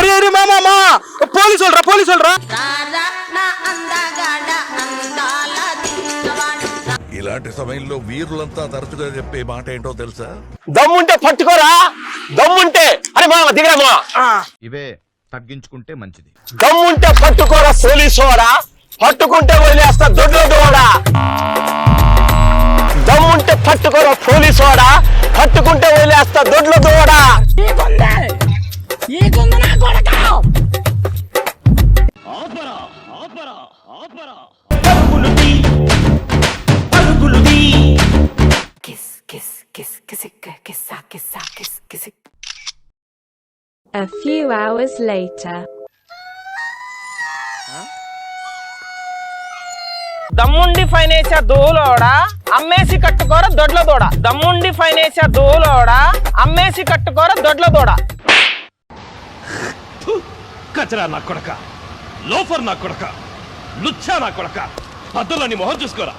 అరే అరే మామా పోలీసు ఇలాంటి సమయంలో వీరులంతా తరచుగా చెప్పే మాట ఏంటో తెలుసా? దమ్ముంటే పట్టుకోరా, దమ్ముంటే. అరే మామ దిగరా. ఇవే తగ్గించుకుంటే మంచిది. దమ్ముంటే పట్టుకోరా పోలీసోరా, పట్టుకుంటే వదిలేస్తా దొడ్ల దోడా. దమ్ముంటే పట్టుకోరా పోలీసోడా, పట్టుకుంటే వదిలేస్తా దొడ్ల Doda. A few hours later. దమ్ముండి ఫైనేసా దూలోడా, అమ్మేసి కట్టుకోర దొడ్ల దూడ. దమ్ముండి ఫైనేసా దూలోడా, అమ్మేసి కట్టుకోర దొడ్ల దూడ. కచరా నా కొడక, లోఫర్ నా కొడక, లుచ్చా నా కొడక, పద్దులని మొహం చూసుకోరా.